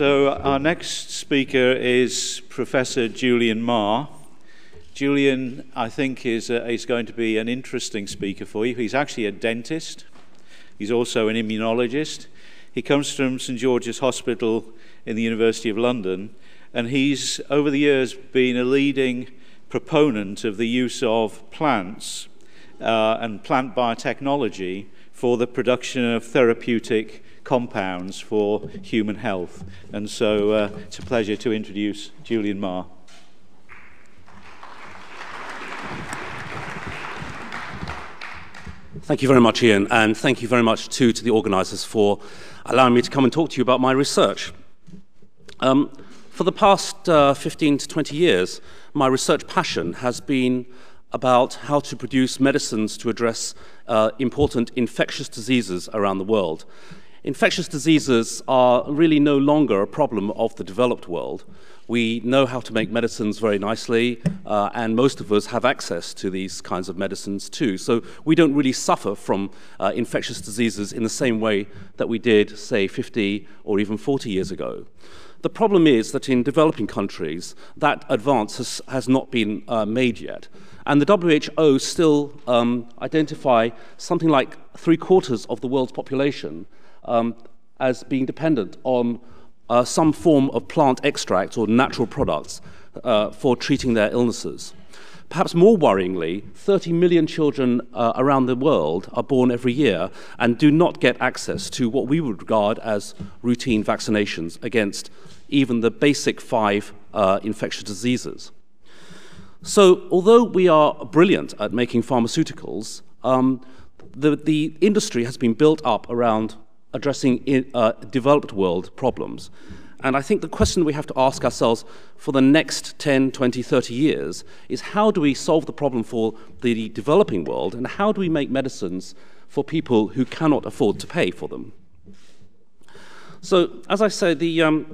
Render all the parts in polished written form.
So our next speaker is Professor Julian Ma. Julian, I think, is going to be an interesting speaker for you. He's actually a dentist. He's also an immunologist. He comes from St George's Hospital in the University of London, and he's, over the years, been a leading proponent of the use of plants and plant biotechnology for the production of therapeutic compounds for human health. And so it's a pleasure to introduce Julian Ma. Thank you very much, Ian, and thank you very much too to the organisers for allowing me to come and talk to you about my research. For the past 15 to 20 years, my research passion has been about how to produce medicines to address important infectious diseases around the world. Infectious diseases are really no longer a problem of the developed world. We know how to make medicines very nicely, and most of us have access to these kinds of medicines too. So we don't really suffer from infectious diseases in the same way that we did, say, 50 or even 40 years ago. The problem is that in developing countries, that advance has not been made yet. And the WHO still identify something like 3/4 of the world's population as being dependent on some form of plant extract or natural products for treating their illnesses. Perhaps more worryingly, 30 million children around the world are born every year and do not get access to what we would regard as routine vaccinations against even the basic 5 infectious diseases. So although we are brilliant at making pharmaceuticals, the industry has been built up around addressing developed world problems. And I think the question we have to ask ourselves for the next 10, 20, 30 years is how do we solve the problem for the developing world, and how do we make medicines for people who cannot afford to pay for them? So, as I said, the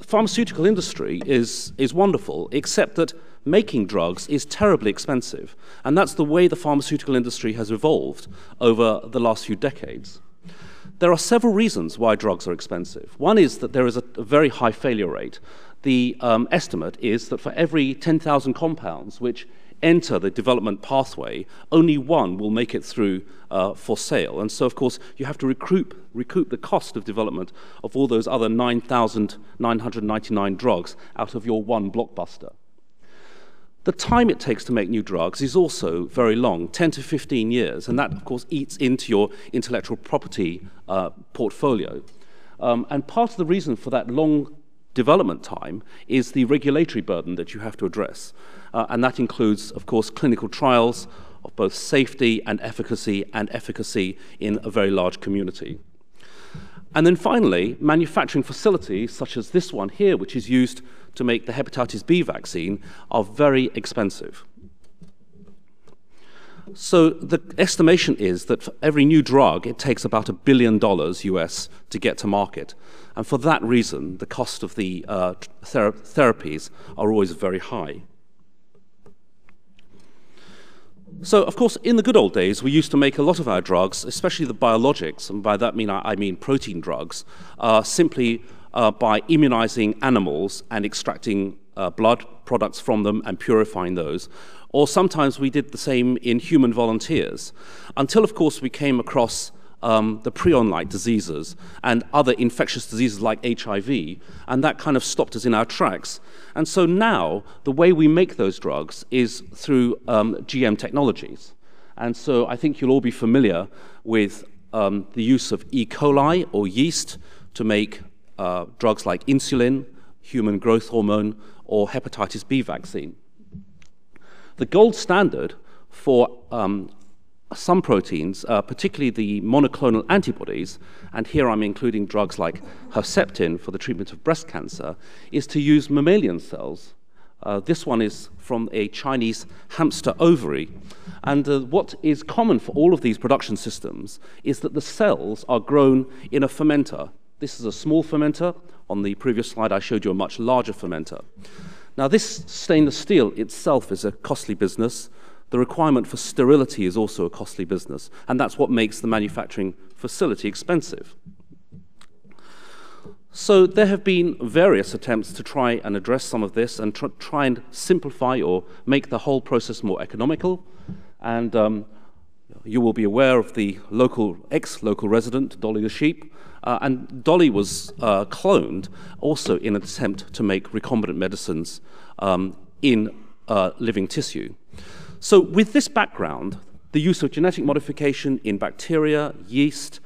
pharmaceutical industry is wonderful, except that making drugs is terribly expensive. And that's the way the pharmaceutical industry has evolved over the last few decades. There are several reasons why drugs are expensive. One is that there is a very high failure rate. The estimate is that for every 10,000 compounds which enter the development pathway, only one will make it through for sale. And so, of course, you have to recoup the cost of development of all those other 9,999 drugs out of your one blockbuster. The time it takes to make new drugs is also very long, 10 to 15 years, and that, of course, eats into your intellectual property portfolio. And part of the reason for that long development time is the regulatory burden that you have to address. And that includes, of course, clinical trials of both safety and efficacy in a very large community. And then finally, manufacturing facilities such as this one here, which is used to make the Hepatitis B vaccine, are very expensive. So the estimation is that for every new drug, it takes about $1 billion US to get to market. And for that reason, the cost of the therapies are always very high. So, of course, in the good old days, we used to make a lot of our drugs, especially the biologics, and by that I mean protein drugs, simply by immunizing animals and extracting blood products from them and purifying those. Or sometimes we did the same in human volunteers, until, of course, we came across the prion-like diseases and other infectious diseases like HIV, and that kind of stopped us in our tracks. And so now, the way we make those drugs is through GM technologies. And so I think you'll all be familiar with the use of E. coli or yeast to make drugs like insulin, human growth hormone, or hepatitis B vaccine. The gold standard for some proteins, particularly the monoclonal antibodies, and here I'm including drugs like Herceptin for the treatment of breast cancer, is to use mammalian cells. This one is from a Chinese hamster ovary. And what is common for all of these production systems is that the cells are grown in a fermenter. This is a small fermenter. On the previous slide, I showed you a much larger fermenter. Now, this stainless steel itself is a costly business. The requirement for sterility is also a costly business, and that's what makes the manufacturing facility expensive. So there have been various attempts to try and address some of this and try and simplify or make the whole process more economical. And you will be aware of the ex-local resident, Dolly the sheep. And Dolly was cloned also in an attempt to make recombinant medicines in living tissue. So with this background, the use of genetic modification in bacteria, yeast,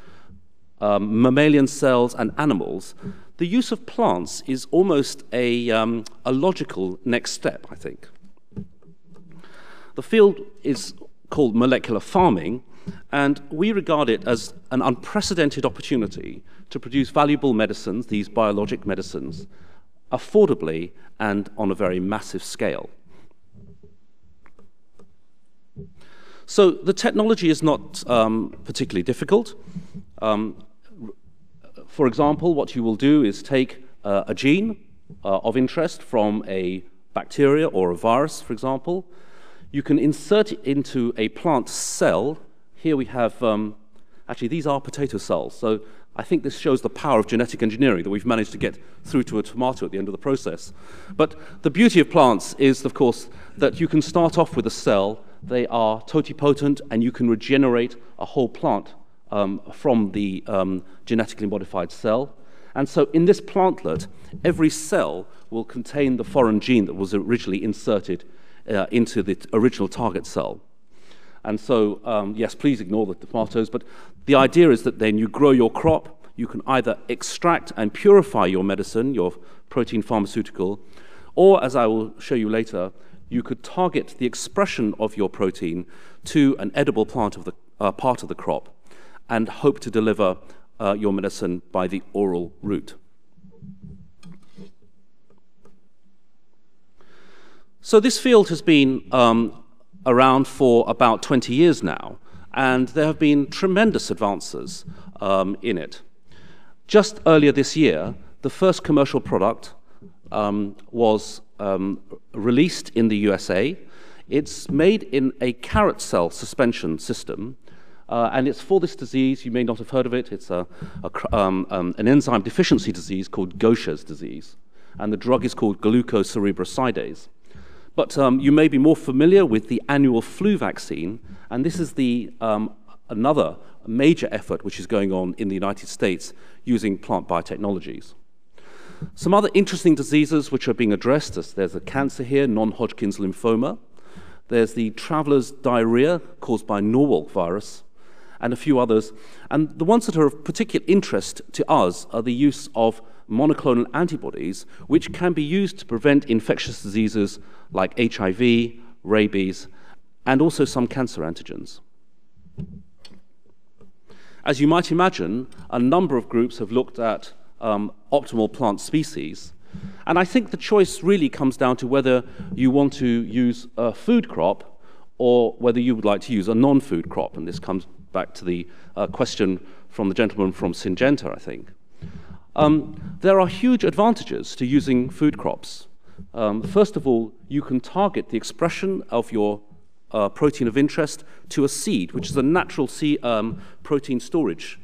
mammalian cells, and animals, the use of plants is almost a logical next step, I think. The field is called molecular farming, and we regard it as an unprecedented opportunity to produce valuable medicines, these biologic medicines, affordably and on a very massive scale. So the technology is not particularly difficult. For example, what you will do is take a gene of interest from a bacteria or a virus, for example. You can insert it into a plant cell. Here we have, actually these are potato cells, so I think this shows the power of genetic engineering, that we've managed to get through to a tomato at the end of the process. But the beauty of plants is, of course, that you can start off with a cell. They are totipotent, and you can regenerate a whole plant from the genetically modified cell. And so in this plantlet, every cell will contain the foreign gene that was originally inserted into the original target cell. And so, yes, please ignore the tomatoes, but the idea is that then you grow your crop, you can either extract and purify your medicine, your protein pharmaceutical, or, as I will show you later, you could target the expression of your protein to an edible part of the crop and hope to deliver your medicine by the oral route. So this field has been around for about 20 years now, and there have been tremendous advances in it. Just earlier this year, the first commercial product was released in the USA. It's made in a carrot cell suspension system, and it's for this disease. You may not have heard of it. It's an enzyme deficiency disease called Gaucher's disease, and the drug is called glucocerebrosidase. But you may be more familiar with the annual flu vaccine, and this is another major effort which is going on in the United States using plant biotechnologies. Some other interesting diseases which are being addressed, there's a cancer here, non-Hodgkin's lymphoma. There's the traveler's diarrhea caused by Norwalk virus, and a few others. And the ones that are of particular interest to us are the use of monoclonal antibodies, which can be used to prevent infectious diseases like HIV, rabies, and also some cancer antigens. As you might imagine, a number of groups have looked at optimal plant species, and I think the choice really comes down to whether you want to use a food crop or whether you would like to use a non-food crop, and this comes back to the question from the gentleman from Syngenta, I think. There are huge advantages to using food crops. First of all, you can target the expression of your protein of interest to a seed, which is a natural protein storage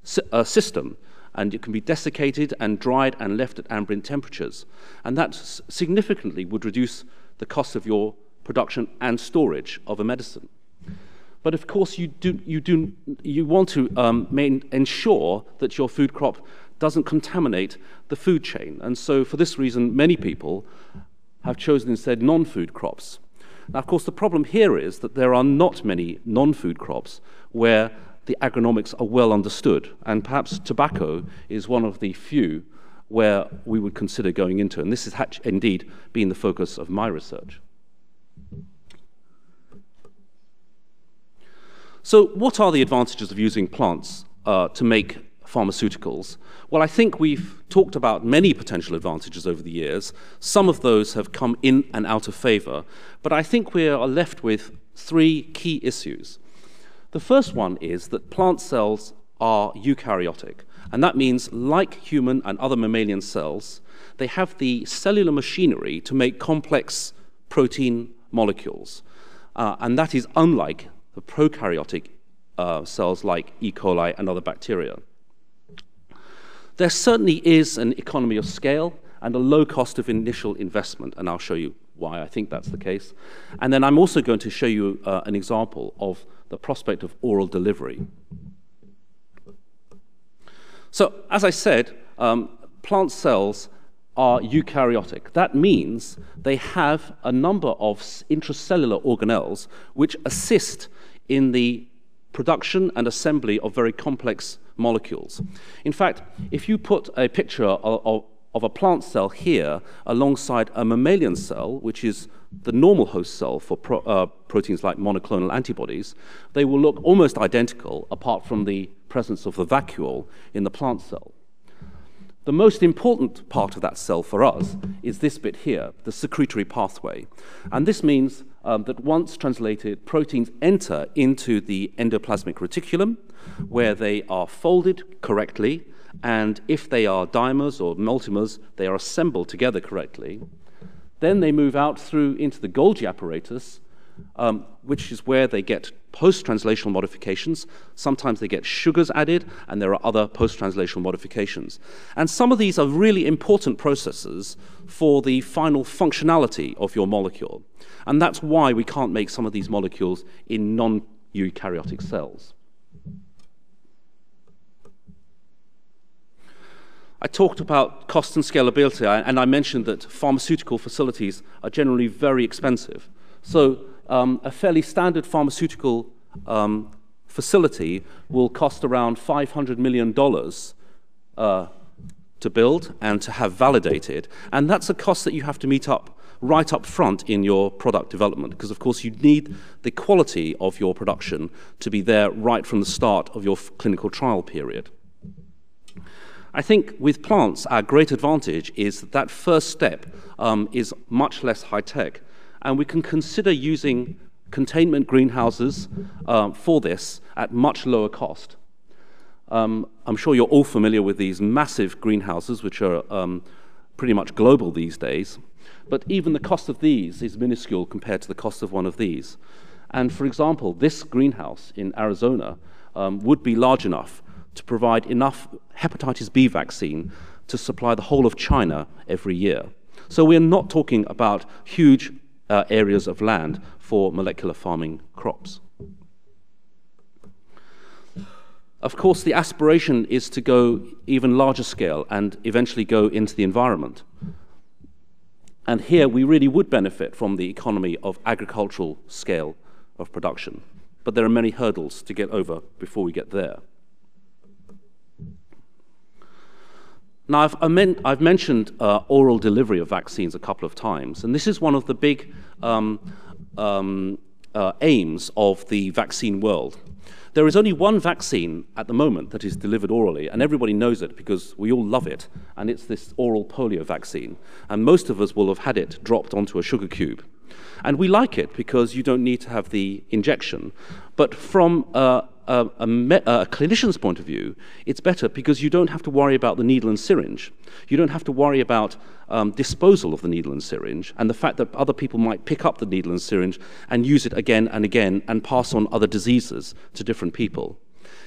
system, and it can be desiccated and dried and left at ambient temperatures. And that significantly would reduce the cost of your production and storage of a medicine. But of course, you want to ensure that your food crop doesn't contaminate the food chain. And so for this reason, many people have chosen instead non-food crops. Now, of course, the problem here is that there are not many non-food crops where the agronomics are well understood, and perhaps tobacco is one of the few where we would consider going into, and this has indeed been the focus of my research. So what are the advantages of using plants to make pharmaceuticals? Well, I think we've talked about many potential advantages over the years. Some of those have come in and out of favor, but I think we are left with three key issues. The first one is that plant cells are eukaryotic, and that means, like human and other mammalian cells, they have the cellular machinery to make complex protein molecules, and that is unlike the prokaryotic cells like E. coli and other bacteria. There certainly is an economy of scale and a low cost of initial investment, and I'll show you why I think that's the case. And then I'm also going to show you an example of the prospect of oral delivery. So, as I said, plant cells are eukaryotic. That means they have a number of intracellular organelles which assist in the production and assembly of very complex molecules. In fact, if you put a picture of a plant cell here alongside a mammalian cell, which is the normal host cell for proteins like monoclonal antibodies, they will look almost identical apart from the presence of the vacuole in the plant cell. The most important part of that cell for us is this bit here, the secretory pathway. And this means that once translated, proteins enter into the endoplasmic reticulum, where they are folded correctly, and if they are dimers or multimers, they are assembled together correctly. Then they move out through into the Golgi apparatus, which is where they get post-translational modifications. Sometimes they get sugars added, and there are other post-translational modifications. And some of these are really important processes for the final functionality of your molecule. And that's why we can't make some of these molecules in non-eukaryotic cells. I talked about cost and scalability, and I mentioned that pharmaceutical facilities are generally very expensive. So a fairly standard pharmaceutical facility will cost around $500 million to build and to have validated. And that's a cost that you have to meet up right up front in your product development, because of course you need the quality of your production to be there right from the start of your clinical trial period. I think with plants, our great advantage is that that first step is much less high-tech, and we can consider using containment greenhouses for this at much lower cost. I'm sure you're all familiar with these massive greenhouses, which are pretty much global these days, but even the cost of these is minuscule compared to the cost of one of these. And for example, this greenhouse in Arizona would be large enough to provide enough hepatitis B vaccine to supply the whole of China every year. So we're not talking about huge areas of land for molecular farming crops. Of course, the aspiration is to go even larger scale and eventually go into the environment. And here we really would benefit from the economy of agricultural scale of production. But there are many hurdles to get over before we get there. Now, I've mentioned oral delivery of vaccines a couple of times, and this is one of the big aims of the vaccine world. There is only one vaccine at the moment that is delivered orally, and everybody knows it because we all love it, and it's this oral polio vaccine. And most of us will have had it dropped onto a sugar cube. And we like it because you don't need to have the injection. But from a clinician's point of view, it's better because you don't have to worry about the needle and syringe. You don't have to worry about disposal of the needle and syringe and the fact that other people might pick up the needle and syringe and use it again and again and pass on other diseases to different people.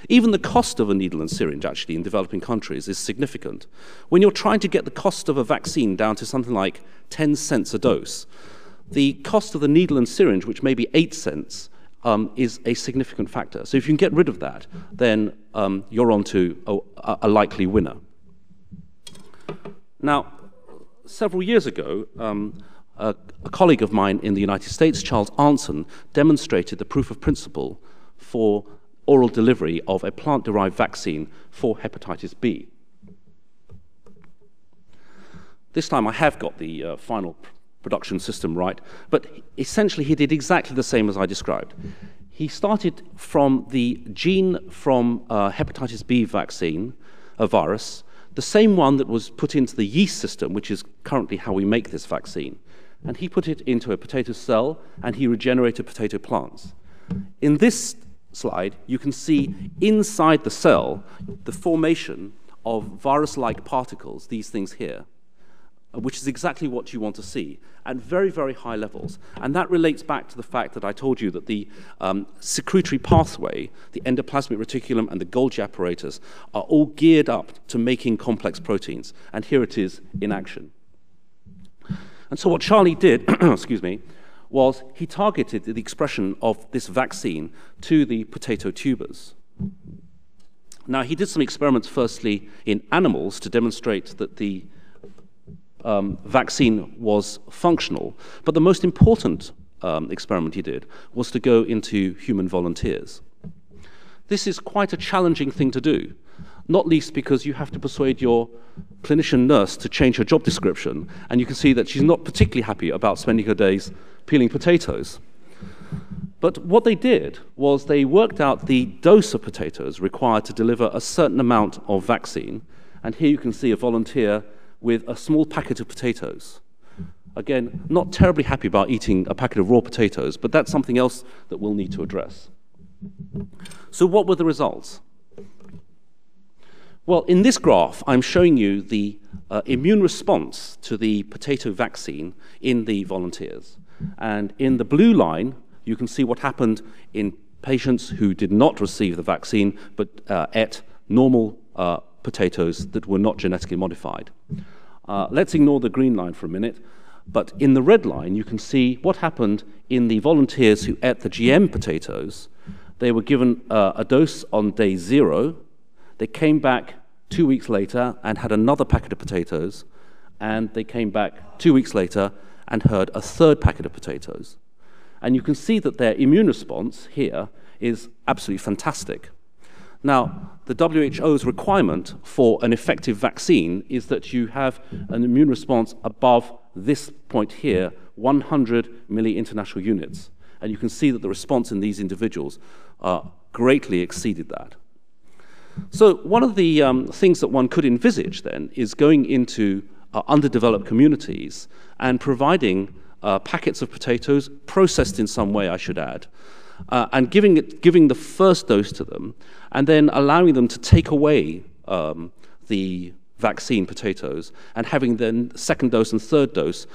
Even the cost of a needle and syringe, actually, in developing countries is significant. When you're trying to get the cost of a vaccine down to something like 10 cents a dose, the cost of the needle and syringe, which may be 8 cents, is a significant factor. So if you can get rid of that, then you're on to a likely winner. Now, several years ago, a colleague of mine in the United States, Charles Arnson, demonstrated the proof of principle for oral delivery of a plant-derived vaccine for hepatitis B. This time I have got the final production system right, but essentially he did exactly the same as I described. He started from the gene from hepatitis B vaccine, a virus, the same one that was put into the yeast system, which is currently how we make this vaccine. And he put it into a potato cell, and he regenerated potato plants. In this slide, you can see inside the cell the formation of virus-like particles, these things here. which is exactly what you want to see, at very, very high levels. And that relates back to the fact that I told you that the secretory pathway, the endoplasmic reticulum and the Golgi apparatus are all geared up to making complex proteins. And here it is in action. And so what Charlie did, excuse me, was he targeted the expression of this vaccine to the potato tubers. Now, he did some experiments firstly in animals to demonstrate that the vaccine was functional, but the most important experiment he did was to go into human volunteers. This is quite a challenging thing to do, not least because you have to persuade your clinician nurse to change her job description, and you can see that she's not particularly happy about spending her days peeling potatoes. But what they did was they worked out the dose of potatoes required to deliver a certain amount of vaccine, and here you can see a volunteer with a small packet of potatoes. Again, not terribly happy about eating a packet of raw potatoes, but that's something else that we'll need to address. So what were the results? Well, in this graph, I'm showing you the immune response to the potato vaccine in the volunteers. And in the blue line, you can see what happened in patients who did not receive the vaccine, but ate normal potatoes that were not genetically modified. Let's ignore the green line for a minute. But in the red line, you can see what happened in the volunteers who ate the GM potatoes. They were given a dose on day 0. They came back 2 weeks later and had another packet of potatoes. And they came back 2 weeks later and had a third packet of potatoes. And you can see that their immune response here is absolutely fantastic. Now, the WHO's requirement for an effective vaccine is that you have an immune response above this point here, 100 milli-international units. And you can see that the response in these individuals greatly exceeded that. So one of the things that one could envisage then is going into underdeveloped communities and providing packets of potatoes, processed in some way, I should add, and giving the first dose to them, and then allowing them to take away the vaccine potatoes, and having then second dose and third dose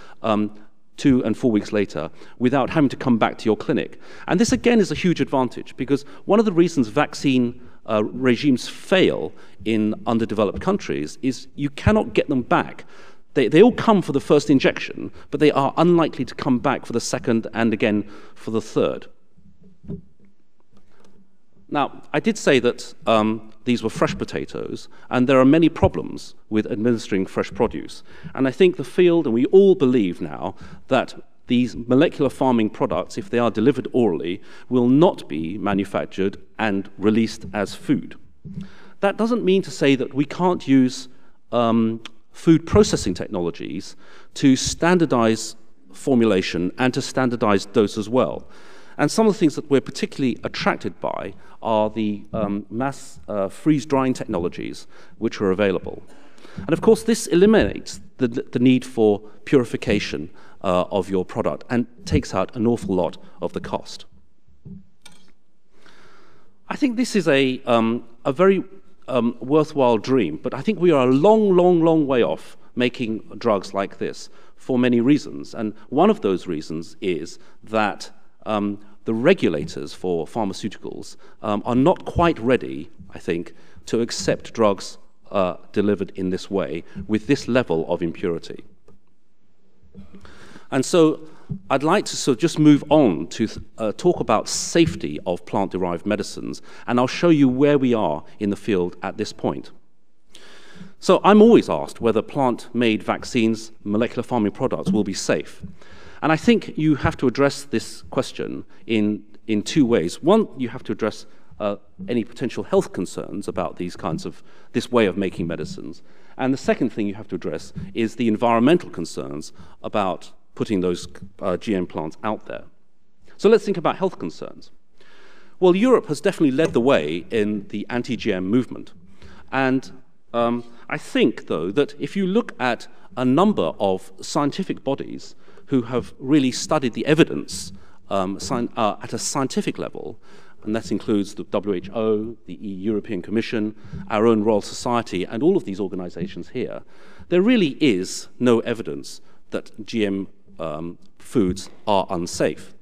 2 and 4 weeks later, without having to come back to your clinic. And this, again, is a huge advantage, because one of the reasons vaccine regimes fail in underdeveloped countries is you cannot get them back. They all come for the first injection, but they are unlikely to come back for the second and again for the third. Now, I did say that these were fresh potatoes, and there are many problems with administering fresh produce. And I think the field, and we all believe now, that these molecular farming products, if they are delivered orally, will not be manufactured and released as food. That doesn't mean to say that we can't use food processing technologies to standardize formulation and to standardize dose as well. And some of the things that we're particularly attracted by are the mass freeze-drying technologies which are available. And of course, this eliminates the need for purification of your product and takes out an awful lot of the cost. I think this is a very worthwhile dream, but I think we are a long, long, long way off making drugs like this for many reasons. And one of those reasons is that the regulators for pharmaceuticals are not quite ready, I think, to accept drugs delivered in this way with this level of impurity. And so I'd like to sort of just move on to talk about safety of plant-derived medicines, and I'll show you where we are in the field at this point. So I'm always asked whether plant-made vaccines, molecular farming products, will be safe. And I think you have to address this question in 2 ways. One, you have to address any potential health concerns about this way of making medicines. And the second thing you have to address is the environmental concerns about putting those GM plants out there. So let's think about health concerns. Well, Europe has definitely led the way in the anti-GM movement. And I think, though, that if you look at a number of scientific bodies who have really studied the evidence at a scientific level, and that includes the WHO, the European Commission, our own Royal Society, and all of these organizations here, there really is no evidence that GM foods are unsafe.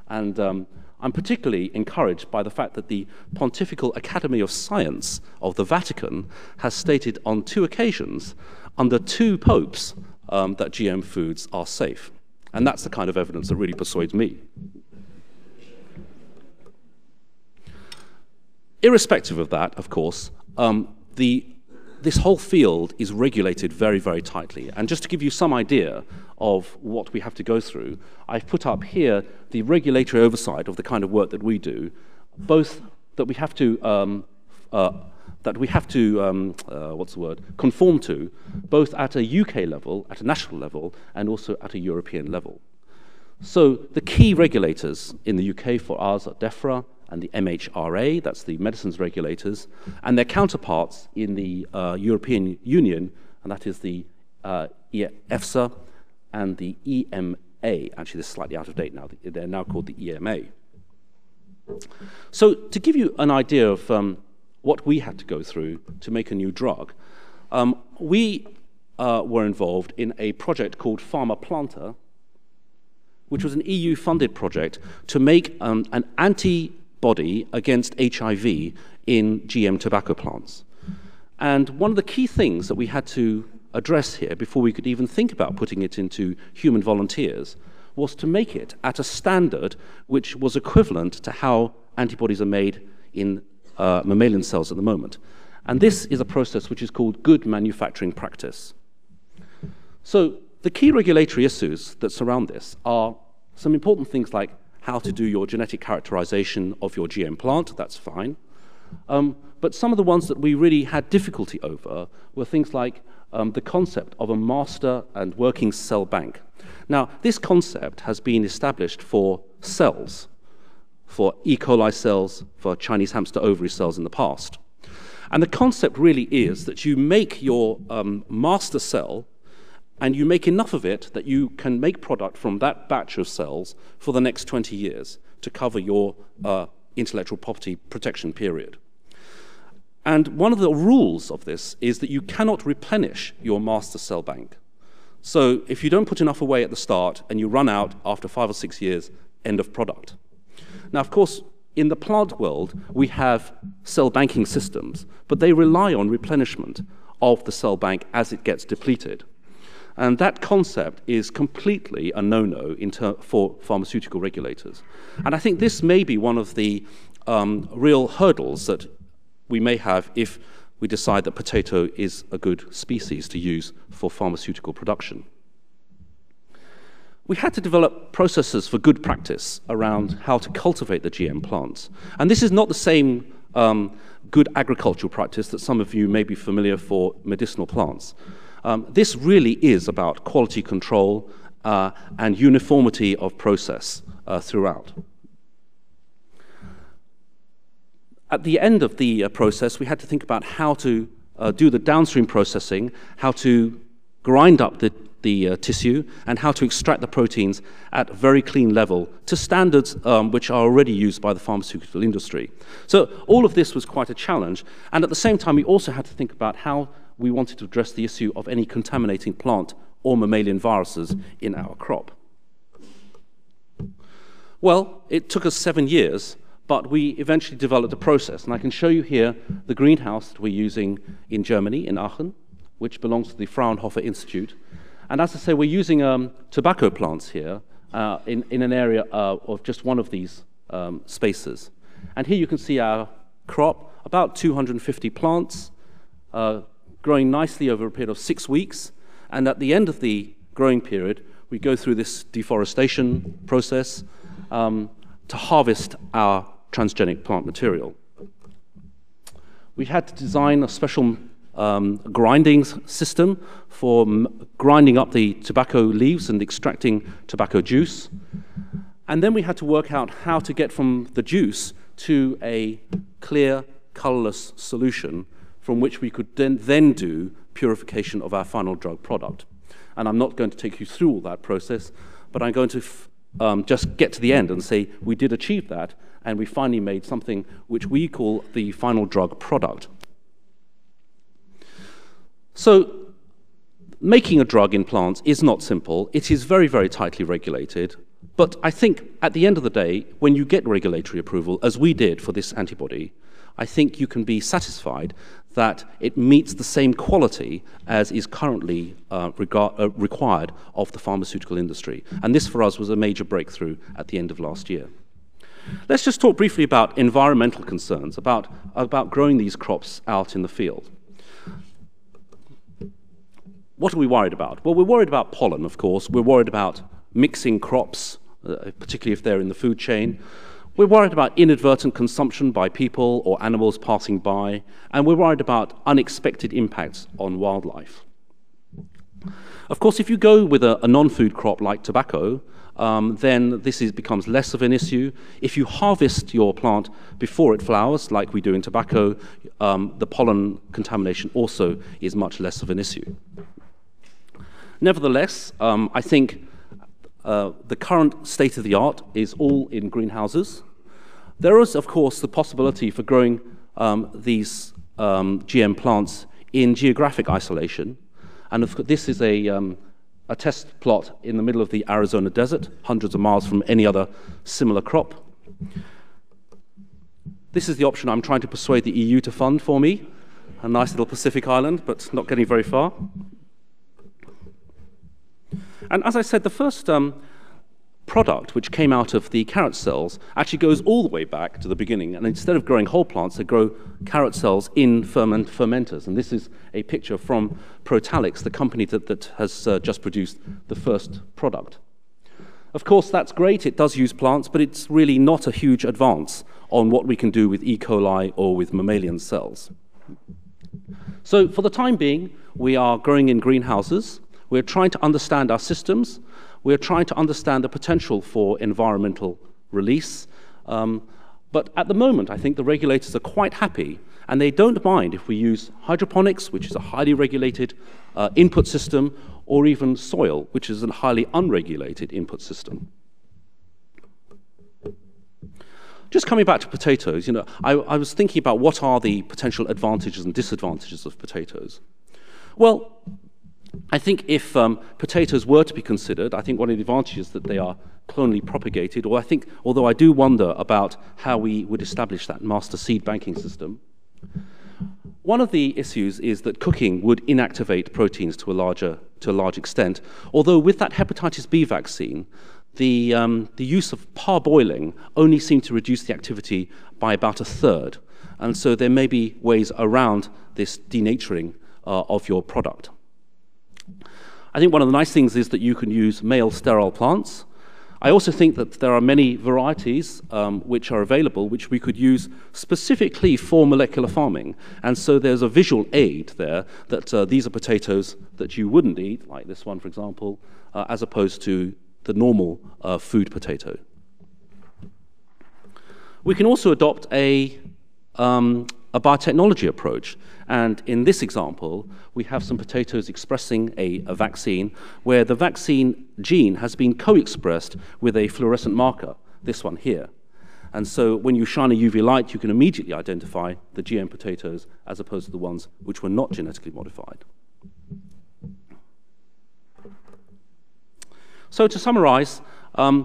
And I'm particularly encouraged by the fact that the Pontifical Academy of Science of the Vatican has stated on 2 occasions, under 2 popes, that GM foods are safe. And that's the kind of evidence that really persuades me. Irrespective of that, of course, this whole field is regulated very, very tightly. And just to give you some idea of what we have to go through, I've put up here the regulatory oversight of the kind of work that we do, both that we have to conform to, both at a UK level, at a national level, and also at a European level. So the key regulators in the UK for ours are DEFRA and the MHRA, that's the medicines regulators, and their counterparts in the European Union, and that is the EFSA and the EMA. Actually, this is slightly out of date now. They're now called the EMA. So to give you an idea of what we had to go through to make a new drug, we were involved in a project called Pharma-Planter, which was an EU-funded project to make an antibody against HIV in GM tobacco plants. And one of the key things that we had to address here before we could even think about putting it into human volunteers was to make it at a standard which was equivalent to how antibodies are made in mammalian cells at the moment. And this is a process which is called good manufacturing practice. So the key regulatory issues that surround this are some important things like how to do your genetic characterization of your GM plant, that's fine. But some of the ones that we really had difficulty over were things like the concept of a master and working cell bank. Now, this concept has been established for cells, for E. coli cells, for Chinese hamster ovary cells in the past. And the concept really is that you make your master cell, and you make enough of it that you can make product from that batch of cells for the next 20 years to cover your intellectual property protection period. And one of the rules of this is that you cannot replenish your master cell bank. So if you don't put enough away at the start and you run out after 5 or 6 years, end of product. Now, of course, in the plant world, we have cell banking systems, but they rely on replenishment of the cell bank as it gets depleted. And that concept is completely a no-no for pharmaceutical regulators. And I think this may be one of the real hurdles that we may have if we decide that potato is a good species to use for pharmaceutical production. We had to develop processes for good practice around how to cultivate the GM plants. And this is not the same good agricultural practice that some of you may be familiar for medicinal plants. This really is about quality control and uniformity of process throughout. At the end of the process, we had to think about how to do the downstream processing, how to grind up the tissue, and how to extract the proteins at a very clean level to standards which are already used by the pharmaceutical industry. So all of this was quite a challenge, and at the same time we also had to think about how we wanted to address the issue of any contaminating plant or mammalian viruses in our crop. Well, it took us 7 years, but we eventually developed a process, and I can show you here the greenhouse that we're using in Germany, in Aachen, which belongs to the Fraunhofer Institute. And as I say, we're using tobacco plants here in an area of just one of these spaces. And here you can see our crop, about 250 plants, growing nicely over a period of 6 weeks. And at the end of the growing period, we go through this deforestation process to harvest our transgenic plant material. We had to design a special grinding system for grinding up the tobacco leaves and extracting tobacco juice. And then we had to work out how to get from the juice to a clear, colorless solution from which we could then do purification of our final drug product. And I'm not going to take you through all that process, but I'm going to just get to the end and say, we did achieve that, and we finally made something which we call the final drug product. So making a drug in plants is not simple. It is very, very tightly regulated. But I think at the end of the day, when you get regulatory approval, as we did for this antibody, I think you can be satisfied that it meets the same quality as is currently required of the pharmaceutical industry. And this for us was a major breakthrough at the end of last year. Let's just talk briefly about environmental concerns, about growing these crops out in the field. What are we worried about? Well, we're worried about pollen, of course. We're worried about mixing crops, particularly if they're in the food chain. We're worried about inadvertent consumption by people or animals passing by, and we're worried about unexpected impacts on wildlife. Of course, if you go with a non-food crop like tobacco, then this becomes less of an issue. If you harvest your plant before it flowers, like we do in tobacco, the pollen contamination also is much less of an issue. Nevertheless, I think the current state of the art is all in greenhouses. There is, of course, the possibility for growing these GM plants in geographic isolation. And this is a test plot in the middle of the Arizona desert, hundreds of miles from any other similar crop. This is the option I'm trying to persuade the EU to fund for me. A nice little Pacific island, but not getting very far. And as I said, the first product which came out of the carrot cells actually goes all the way back to the beginning. And instead of growing whole plants, they grow carrot cells in fermenters. And this is a picture from Protalix, the company that has just produced the first product. Of course, that's great. It does use plants, but it's really not a huge advance on what we can do with E. coli or with mammalian cells. So for the time being, we are growing in greenhouses. We're trying to understand our systems. We're trying to understand the potential for environmental release. But at the moment, I think the regulators are quite happy, and they don't mind if we use hydroponics, which is a highly regulated input system, or even soil, which is a highly unregulated input system. Just coming back to potatoes, I was thinking about what are the potential advantages and disadvantages of potatoes. Well, I think if potatoes were to be considered, I think one of the advantages is that they are clonally propagated, although I do wonder about how we would establish that master seed banking system. One of the issues is that cooking would inactivate proteins to a large extent, although with that hepatitis B vaccine, the use of parboiling only seemed to reduce the activity by about a third. And so there may be ways around this denaturing of your product. I think one of the nice things is that you can use male sterile plants. I also think that there are many varieties which are available which we could use specifically for molecular farming. And so there's a visual aid there that these are potatoes that you wouldn't eat, like this one, for example, as opposed to the normal food potato. We can also adopt a biotechnology approach. And in this example, we have some potatoes expressing a vaccine where the vaccine gene has been co-expressed with a fluorescent marker, this one here. And so when you shine a UV light, you can immediately identify the GM potatoes as opposed to the ones which were not genetically modified. So to summarize, I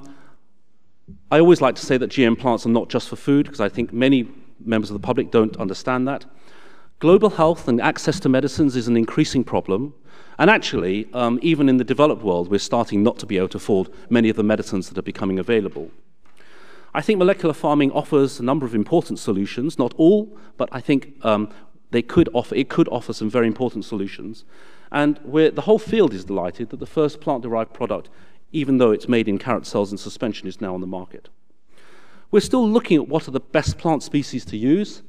always like to say that GM plants are not just for food, because I think many members of the public don't understand that. Global health and access to medicines is an increasing problem. And actually, even in the developed world, we're starting not to be able to afford many of the medicines that are becoming available. I think molecular farming offers a number of important solutions, not all, but I think it could offer some very important solutions. And the whole field is delighted that the first plant-derived product, even though it's made in carrot cells in suspension, is now on the market. We're still looking at what are the best plant species to use.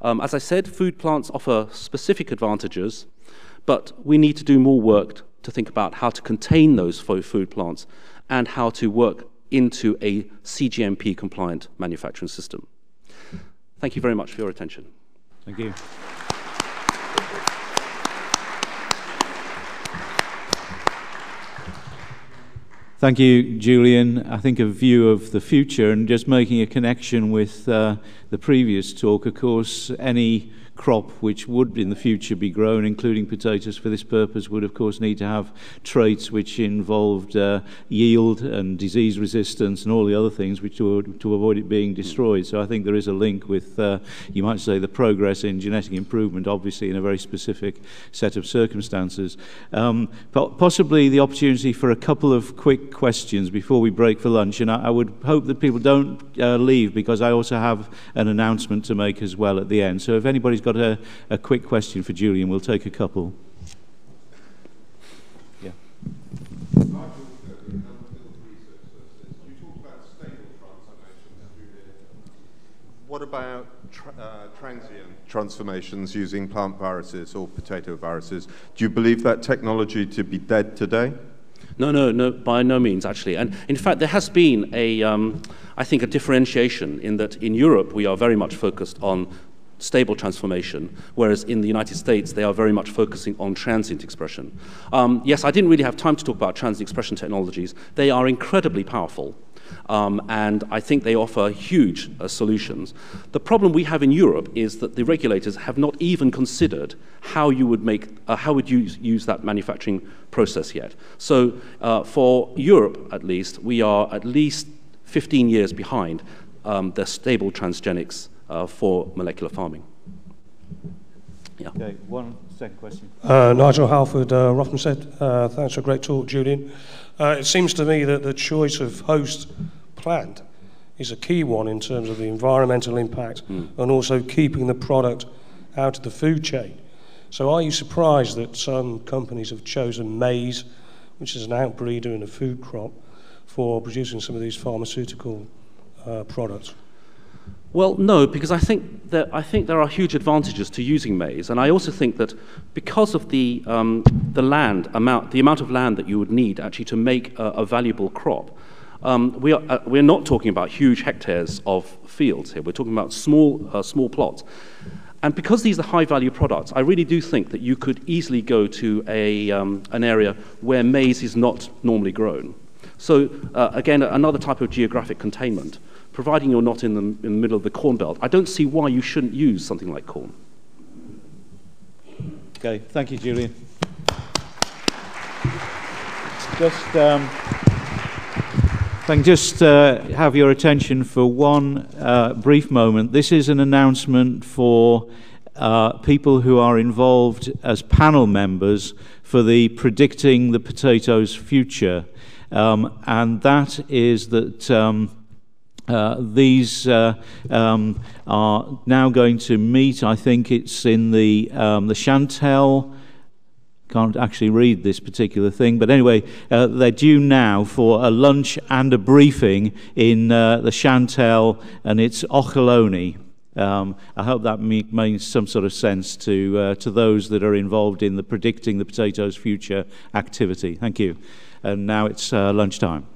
As I said, food plants offer specific advantages, but we need to do more work to think about how to contain those food plants and how to work into a CGMP-compliant manufacturing system. Thank you very much for your attention. Thank you. Thank you, Julian. I think a view of the future, and just making a connection with the previous talk, of course, any crop which would in the future be grown, including potatoes for this purpose, would of course need to have traits which involved yield and disease resistance and all the other things which to avoid it being destroyed. So I think there is a link with, you might say, the progress in genetic improvement, obviously in a very specific set of circumstances. Possibly the opportunity for a couple of quick questions before we break for lunch, and I would hope that people don't leave, because I also have an announcement to make as well at the end. So if anybody's got a quick question for Julian, we'll take a couple. Yeah. You talked about stable transformations. What about transient transformations using plant viruses or potato viruses? Do you believe that technology to be dead today? No, by no means, actually. And in fact, there has been I think, a differentiation in that in Europe, we are very much focused on stable transformation, whereas in the United States, they are very much focusing on transient expression. Yes, I didn't really have time to talk about transient expression technologies. They are incredibly powerful, and I think they offer huge solutions. The problem we have in Europe is that the regulators have not even considered how you would use that manufacturing process yet. So for Europe, at least, we are at least 15 years behind the stable transgenics for molecular farming. Yeah. Okay, one second question. Nigel Halford, Rothman said, thanks for a great talk, Julian. It seems to me that the choice of host plant is a key one in terms of the environmental impact and also keeping the product out of the food chain. So are you surprised that some companies have chosen maize, which is an outbreeder and a food crop, for producing some of these pharmaceutical products? Well, no, because I think there are huge advantages to using maize, and I also think that because of the amount of land that you would need actually to make a valuable crop, we're not talking about huge hectares of fields here. We're talking about small plots, and because these are high-value products, I really do think that you could easily go to an area where maize is not normally grown. So again, another type of geographic containment. Providing you're not in the middle of the corn belt, I don't see why you shouldn't use something like corn. Okay, thank you, Julian. Just, if I can just have your attention for one brief moment. This is an announcement for people who are involved as panel members for the Predicting the Potato's Future, and that is that these are now going to meet. I think it's in the Chantel. Can't actually read this particular thing, but anyway, they're due now for a lunch and a briefing in the Chantel, and it's Ocholoni. I hope that makes some sort of sense to those that are involved in the Predicting the Potato's Future activity. Thank you. And now it's lunchtime.